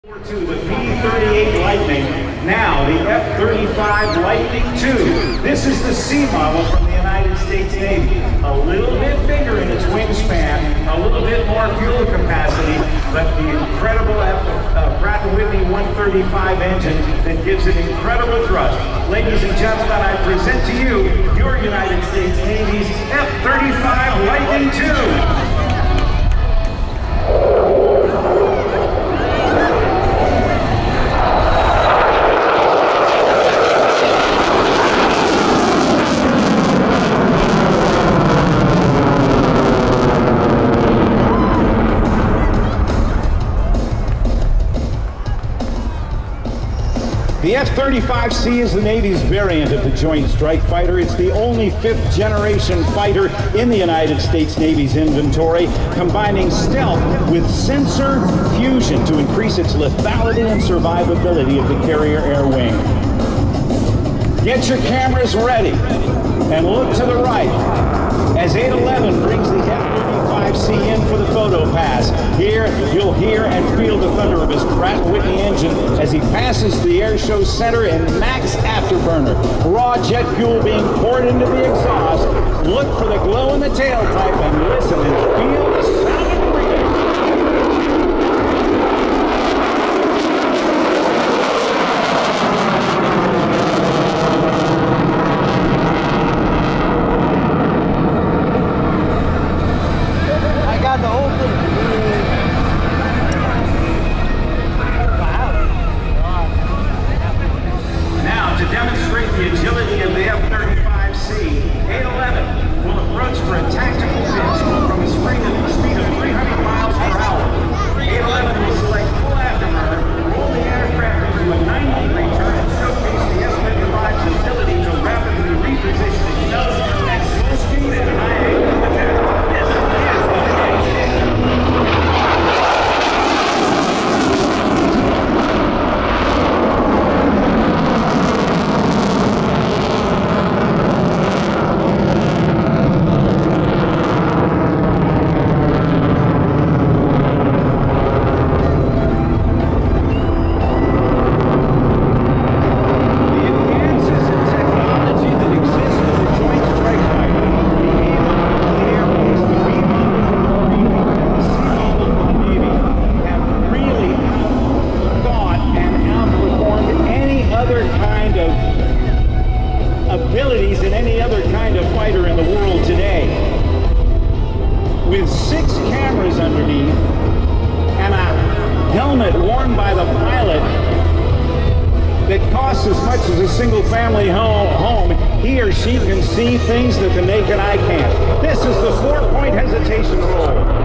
To the P-38 Lightning, now the F-35 Lightning II. This is the C model from the United States Navy. A little bit bigger in its wingspan, a little bit more fuel capacity, but the incredible Pratt & Whitney 135 engine that gives it incredible thrust. Ladies and gentlemen, I present to you your United States Navy's F-35 Lightning II. The F-35C is the Navy's variant of the Joint Strike Fighter. It's the only fifth-generation fighter in the United States Navy's inventory, combining stealth with sensor fusion to increase its lethality and survivability of the carrier air wing. Get your cameras ready and look to the right as 811 brings the F-35C in for the photo pass. Here, you'll hear and feel the thunder of his Pratt & Whitney engine as he passes the air show center in max afterburner. Raw jet fuel being poured into the exhaust. Look for the glow in the tailpipe and listen and feel the sound of freedom. Than any other kind of fighter in the world today. With 6 cameras underneath and a helmet worn by the pilot that costs as much as a single family home, he or she can see things that the naked eye can't. This is the 4-point hesitation roll.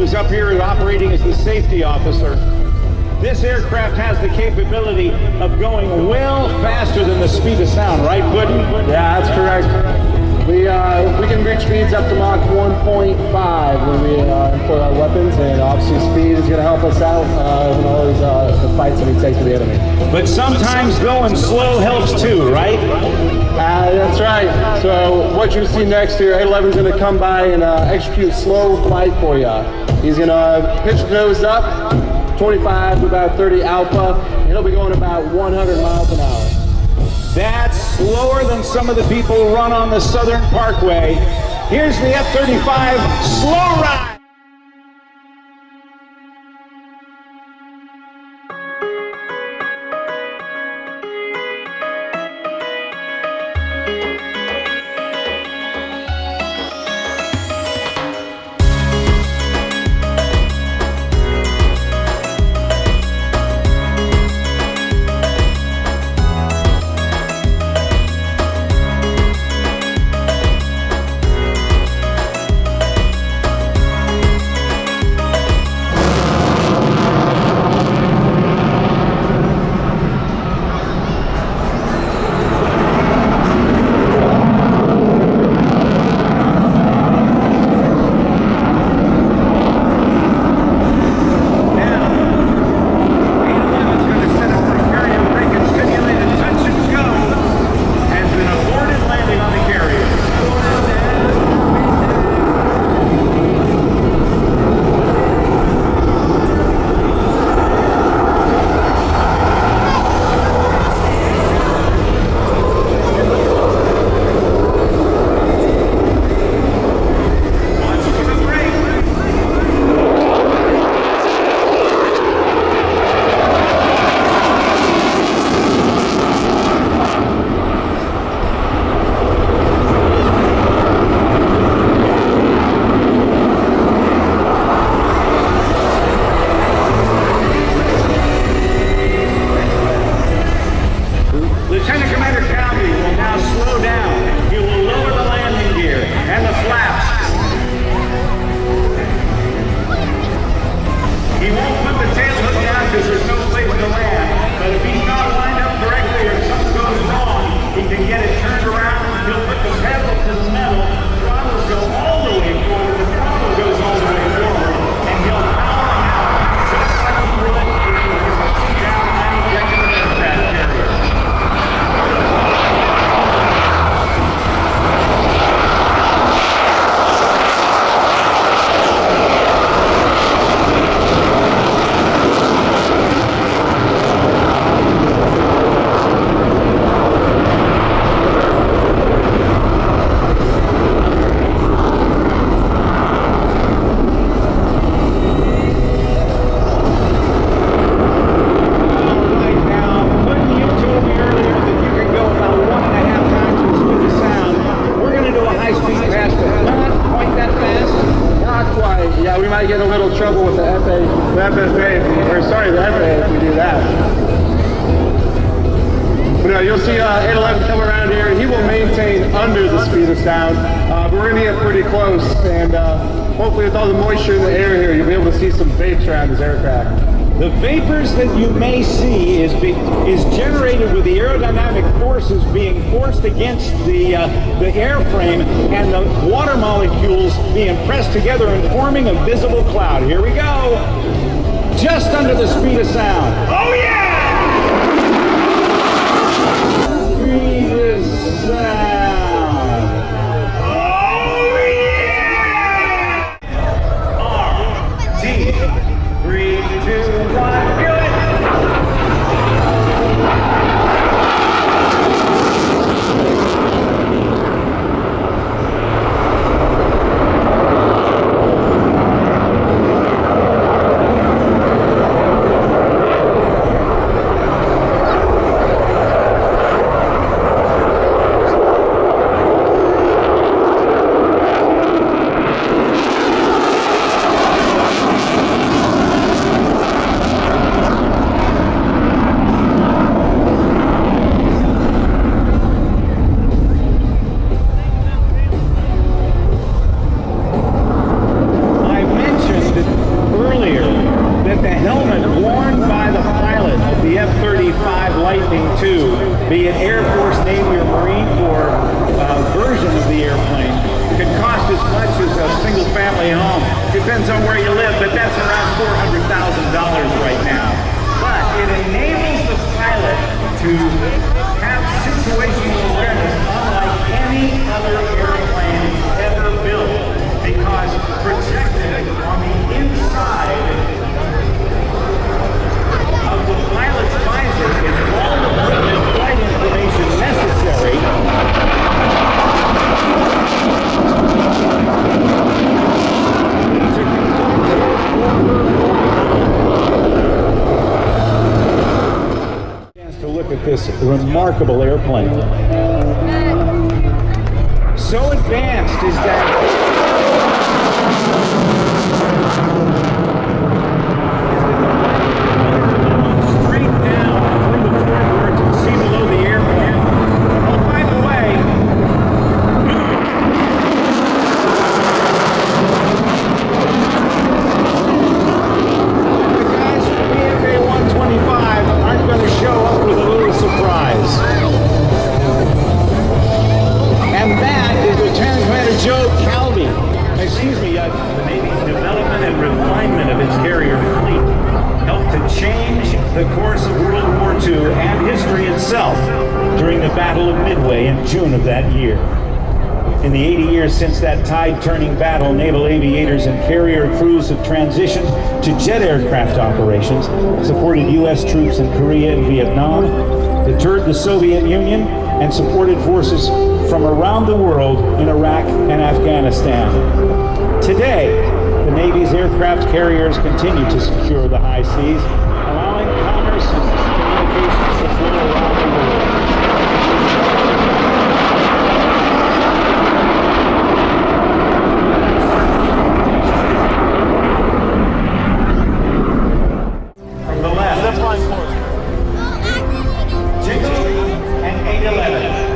who's up here operating as the safety officer. This this aircraft has the capability of going well faster than the speed of sound, right, Puddin'? Yeah, that's correct. We can reach speeds up to Mach 1.5 when we employ our weapons, and obviously speed is going to help us out in all these the fights that we take to the enemy. But sometimes going slow helps too, right? That's right. So what you see next here, 811's going to come by and execute slow flight for you. He's going to pitch the nose up, 25 to about 30 alpha, and he'll be going about 100 miles an hour. That's slower than some of the people run on the Southern Parkway. Here's the F-35 slow ride. Get in a little trouble with the FFA, or sorry, the FAA if we do that. But no, you'll see 811 come around here, and he will maintain under the speed of sound. But we're going to get pretty close, and hopefully with all the moisture in the air here, you'll be able to see some vapes around this aircraft. The vapors that you may see is generated with the aerodynamic forces being forced against the airframe and the water molecules being pressed together and forming a visible cloud. Here we go. Just under the speed of sound. Oh yeah! Speed of sound. Oh yeah! R-T. 3, 2, 1, feel it! be it Air Force, Navy, or Marine Corps version of the airplane, could cost as much as a single-family home. Depends on where you live, but that's around $400,000 right now. But it enables the pilot to have situational awareness unlike any other airplane ever built, because projected on the inside of the pilot's visor is all the pertinent flight information necessary to look at this remarkable airplane. So advanced is that the Navy's development and refinement of its carrier fleet helped to change the course of World War II and history itself during the Battle of Midway in June of that year. In the 80 years since that tide-turning battle, naval aviators and carrier crews have transitioned to jet aircraft operations, supported U.S. troops in Korea and Vietnam, deterred the Soviet Union, and supported forces from around the world in Iraq and Afghanistan. Today, the Navy's aircraft carriers continue to secure the high seas, allowing commerce and communications to flow around the world. From the left, that's flying force. Jingle and 811.